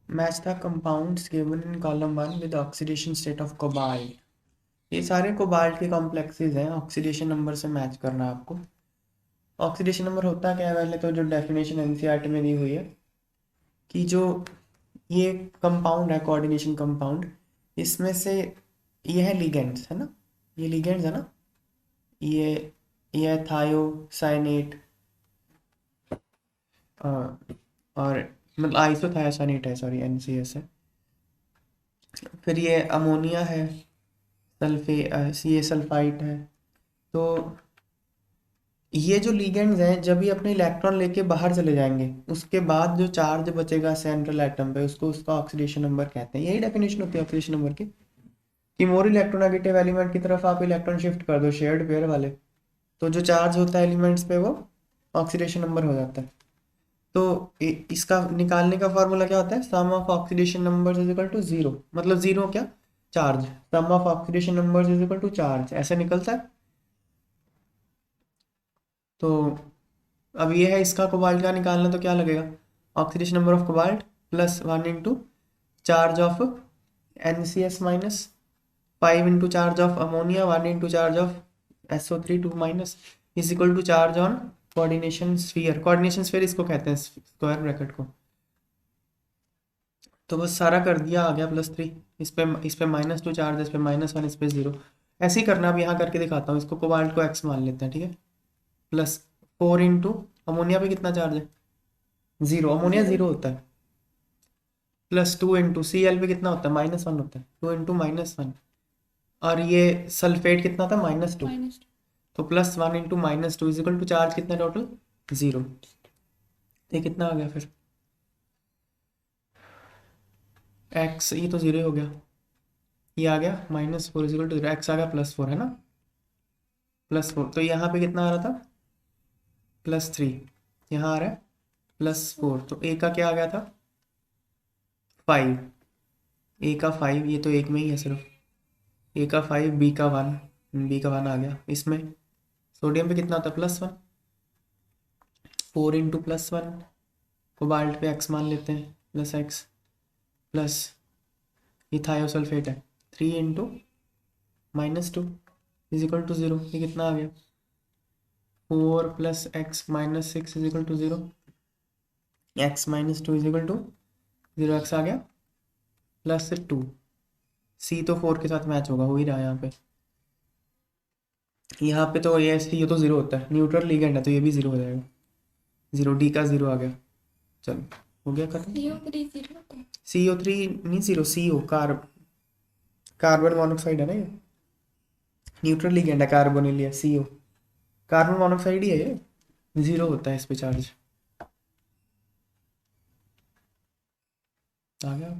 Match the compounds given in column 1 with oxidation state of cobalt. ये सारे cobalt के complexes हैं, oxidation number से मैच करना है आपको। ऑक्सीडेशन नंबर होता क्या है, पहले तो जो डेफिनेशन एनसीईआरटी में दी हुई है कि जो ये कंपाउंड है, कोऑर्डिनेशन कंपाउंड, इसमें से ये है लिगेंड्स, है ना, ये लिगेंड्स है ना, ये ये है थायोसाइनेट, और मतलब आइसोथायोसाइनेट है, सॉरी एनसीएस है। फिर ये अमोनिया है, ये सल्फाइट है। तो ये जो लिगेंड्स हैं, जब ये अपने इलेक्ट्रॉन लेके बाहर चले जाएंगे, उसके बाद जो चार्ज बचेगा सेंट्रल एटम पे, उसको उसका ऑक्सीडेशन नंबर कहते हैं। यही डेफिनेशन होती है ऑक्सीडेशन नंबर की, कि मोर इलेक्ट्रोनेगेटिव एलिमेंट की तरफ आप इलेक्ट्रॉन शिफ्ट कर दो शेयर्ड पेयर वाले, तो जो चार्ज होता है एलिमेंट्स पे वो ऑक्सीडेशन नंबर हो जाता है। तो इसका निकालने का फॉर्मूला क्या होता है, sum of oxidation numbers is equal to zero, मतलब जीरो क्या, charge, sum of oxidation numbers is equal to charge, ऐसे निकलता है। तो अब ये है इसका कोबाल्ट का निकालना, तो क्या लगेगा, oxidation number of cobalt plus 1 into charge of NCS minus 5 into charge of ammonia 1 into charge of SO3 2 minus is equal to charge on coordination sphere. Coordination sphere इसको कहते हैं, स्क्वायर ब्रैकेट को। तो बस सारा कर दिया, आ गया +3, इस पे -2 चार्ज, इस पे -1, इस पे 0। ऐसे ही करना, अब यहाँ करके दिखाता हूँ। इसको कोबाल्ट को x मान लेते हैं, ठीक है। +4 इंटू अमोनिया पे कितना चार्ज है, 0, अमोनिया 0 होता है। +2 इंटू Cl पे कितना होता है, -1 होता है, 2 इंटू -1। और ये सल्फेट कितना था, -2, तो +1 into -2 is equal to charge कितना टोटल, 0। ये कितना आ गया फिर, x, ये तो 0 हो गया, ये आ गया -4 इज इक्वल टू 0, x आ गया +4, है ना, +4। तो यहाँ पे कितना आ रहा था, +3, यहाँ आ रहा है +4। तो a का क्या आ गया था, 5, a का 5, ये तो एक में ही है सिर्फ, a का 5, b का 1, b का 1 आ गया। इसमें सोडियम पे कितना होता है, +1, 4 इंटू +1, कोबाल्ट पे x मान लेते हैं, +x, प्लस ये थायोसल्फेट है, 3 इंटू -2 इज इक्वल टू 0। ये कितना आ गया, 4 plus x -6 is equal to 0, x -2 is equal to 0, x आ गया +2। c तो 4 के साथ मैच होगा, हो ही रहा है यहाँ पे। यहाँ पे तो ये तो 0 होता है, न्यूट्रल लिगेंड है, तो ये भी 0 हो जाएगा, 0, d का 0 आ गया। चलो हो गया खत्म। CO3 नहीं, 0, CO कार्बन मोनोक्साइड है ना, ये न्यूट्रल लिगेंड है, कार्बोनिल है, CO कार्बन मोनोक्साइड ही है ये, 0 होता है इस पे चार्ज। आ गया।